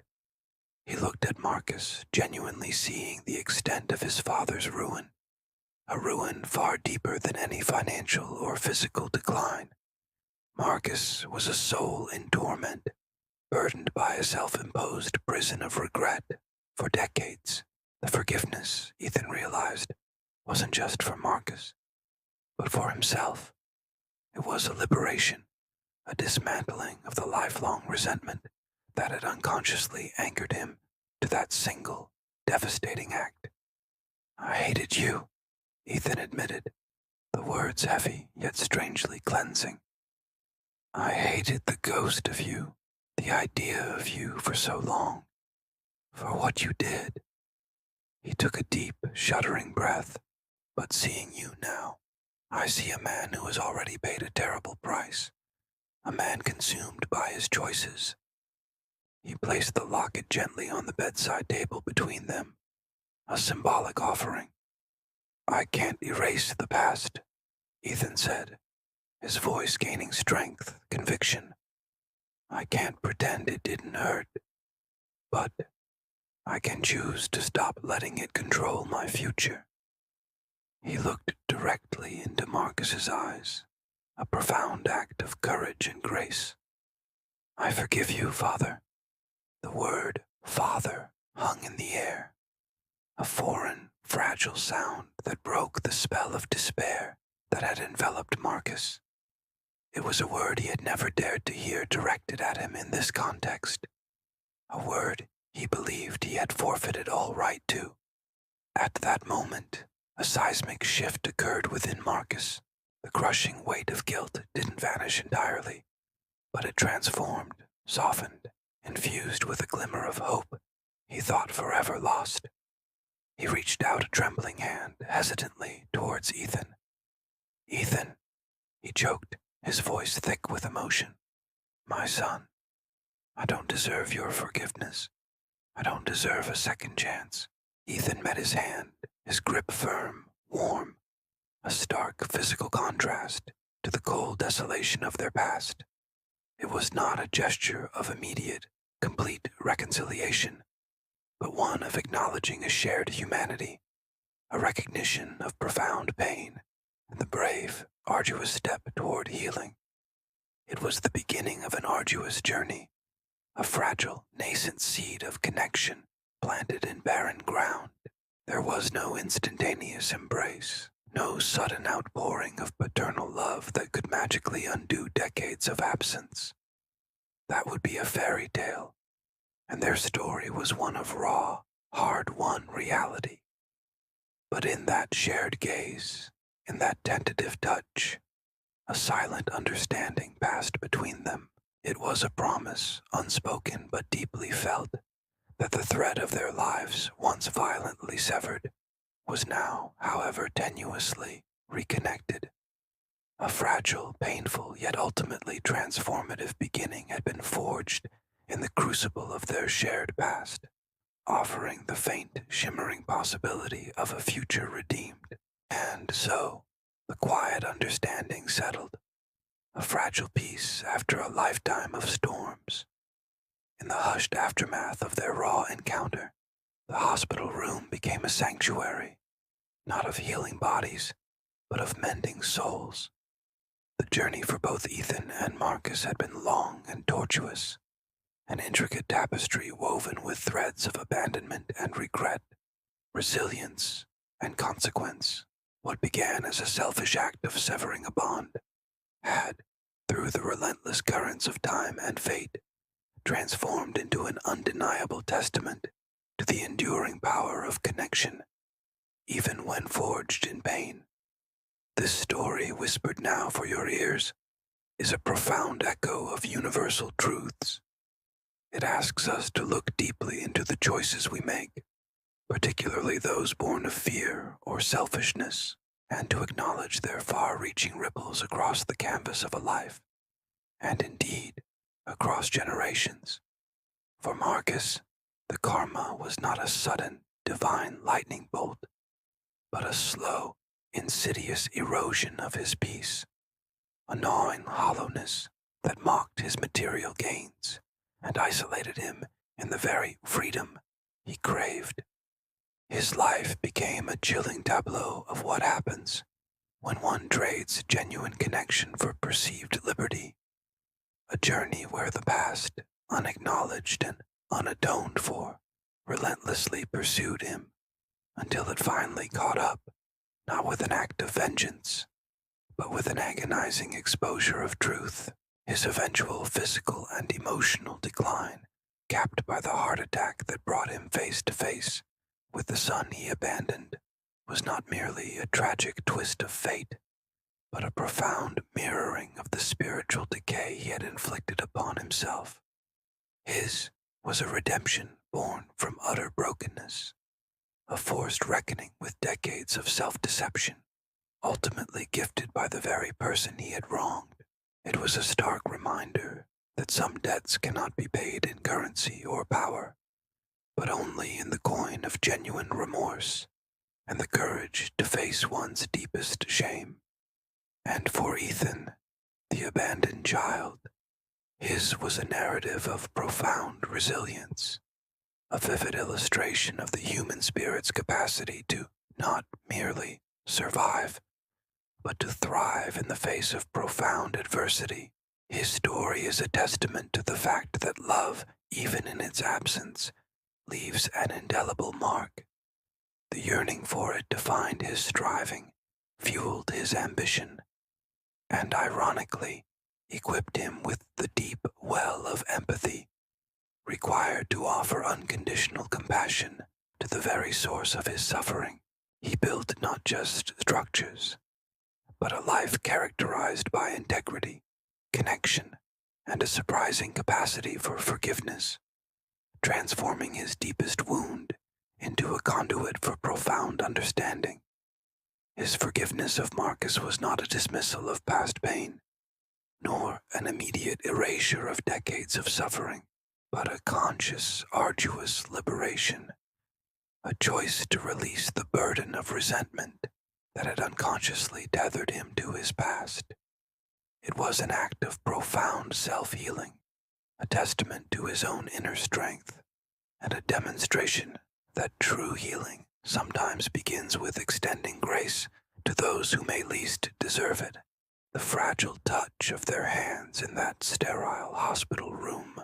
He looked at Marcus, genuinely seeing the extent of his father's ruin, a ruin far deeper than any financial or physical decline. Marcus was a soul in torment, burdened by a self-imposed prison of regret for decades. The forgiveness, Ethan realized, wasn't just for Marcus, but for himself. It was a liberation, a dismantling of the lifelong resentment that had unconsciously anchored him to that single, devastating act. I hated you, Ethan admitted, the words heavy yet strangely cleansing. I hated the ghost of you, the idea of you for so long, for what you did. He took a deep, shuddering breath, but seeing you now, I see a man who has already paid a terrible price, a man consumed by his choices. He placed the locket gently on the bedside table between them, a symbolic offering. I can't erase the past, Ethan said, his voice gaining strength, conviction. I can't pretend it didn't hurt, but I can choose to stop letting it control my future. He looked directly into Marcus's eyes, a profound act of courage and grace. I forgive you, Father. The word father hung in the air, a foreign, fragile sound that broke the spell of despair that had enveloped Marcus. It was a word he had never dared to hear directed at him in this context, a word he believed he had forfeited all right to. At that moment, a seismic shift occurred within Marcus. The crushing weight of guilt didn't vanish entirely, but it transformed, softened, infused with a glimmer of hope he thought forever lost. He reached out a trembling hand hesitantly towards Ethan. Ethan, he choked, his voice thick with emotion. My son, I don't deserve your forgiveness. I don't deserve a second chance. Ethan met his hand, his grip firm, warm, a stark physical contrast to the cold desolation of their past. It was not a gesture of immediate, complete reconciliation, but one of acknowledging a shared humanity, a recognition of profound pain, and the brave, arduous step toward healing. It was the beginning of an arduous journey, a fragile, nascent seed of connection planted in barren ground. There was no instantaneous embrace, no sudden outpouring of paternal love that could magically undo decades of absence. That would be a fairy tale, and their story was one of raw, hard-won reality. But in that shared gaze, in that tentative touch, a silent understanding passed between them. It was a promise, unspoken but deeply felt, that the thread of their lives, once violently severed, was now, however tenuously, reconnected. A fragile, painful, yet ultimately transformative beginning had been forged in the crucible of their shared past, offering the faint, shimmering possibility of a future redeemed. And so, the quiet understanding settled. a fragile piece after a lifetime of storms. In the hushed aftermath of their raw encounter, the hospital room became a sanctuary, not of healing bodies, but of mending souls. The journey for both Ethan and Marcus had been long and tortuous, an intricate tapestry woven with threads of abandonment and regret, resilience and consequence. What began as a selfish act of severing a bond had, through the relentless currents of time and fate, transformed into an undeniable testament to the enduring power of connection, even when forged in pain. This story, whispered now for your ears, is a profound echo of universal truths. It asks us to look deeply into the choices we make, particularly those born of fear or selfishness, and to acknowledge their far-reaching ripples across the canvas of a life, and indeed, across generations. For Marcus, the karma was not a sudden, divine lightning bolt, but a slow, insidious erosion of his peace, a gnawing hollowness that mocked his material gains and isolated him in the very freedom he craved. His life became a chilling tableau of what happens when one trades genuine connection for perceived liberty, a journey where the past, unacknowledged and unatoned for, relentlessly pursued him until it finally caught up, not with an act of vengeance, but with an agonizing exposure of truth. His eventual physical and emotional decline, capped by the heart attack that brought him face to face with the son he abandoned, was not merely a tragic twist of fate, but a profound mirroring of the spiritual decay he had inflicted upon himself. His was a redemption born from utter brokenness, a forced reckoning with decades of self-deception, ultimately gifted by the very person he had wronged. It was a stark reminder that some debts cannot be paid in currency or power, but only in the coin of genuine remorse and the courage to face one's deepest shame. And for Ethan, the abandoned child, his was a narrative of profound resilience, a vivid illustration of the human spirit's capacity to not merely survive, but to thrive in the face of profound adversity. His story is a testament to the fact that love, even in its absence, leaves an indelible mark. The yearning for it defined his striving, fueled his ambition, and ironically, equipped him with the deep well of empathy required to offer unconditional compassion to the very source of his suffering. He built not just structures, but a life characterized by integrity, connection, and a surprising capacity for forgiveness, transforming his deepest wound into a conduit for profound understanding. His forgiveness of Marcus was not a dismissal of past pain, nor an immediate erasure of decades of suffering, but a conscious, arduous liberation, a choice to release the burden of resentment that had unconsciously tethered him to his past. It was an act of profound self-healing, a testament to his own inner strength, and a demonstration that true healing sometimes begins with extending grace to those who may least deserve it. The fragile touch of their hands in that sterile hospital room,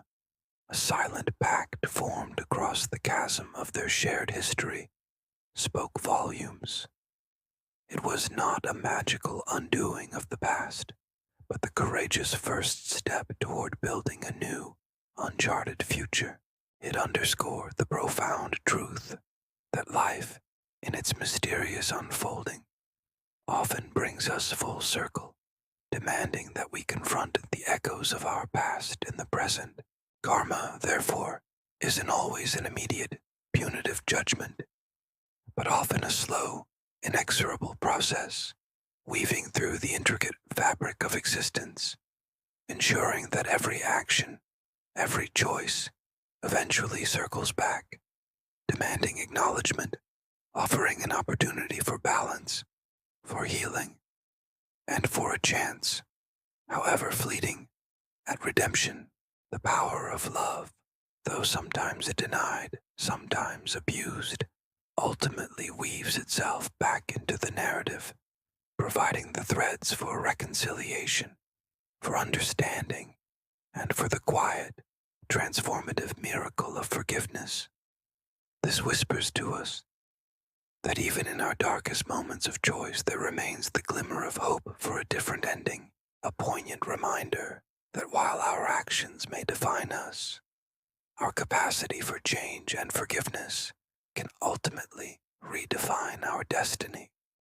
a silent pact formed across the chasm of their shared history, spoke volumes. It was not a magical undoing of the past, but the courageous first step toward building a new, uncharted future. It underscored the profound truth that life, in its mysterious unfolding, often brings us full circle, demanding that we confront the echoes of our past in the present. Karma, therefore, isn't always an immediate, punitive judgment, but often a slow, inexorable process, weaving through the intricate fabric of existence, ensuring that every action, every choice, eventually circles back, demanding acknowledgement, offering an opportunity for balance, for healing, and for a chance however fleeting. At redemption, the power of love, though sometimes denied, sometimes abused, ultimately weaves itself back into the narrative, providing the threads for reconciliation, for understanding, and for the quiet, transformative miracle of forgiveness. This whispers to us that even in our darkest moments of choice, there remains the glimmer of hope for a different ending, a poignant reminder that while our actions may define us, our capacity for change and forgiveness can ultimately redefine our destiny.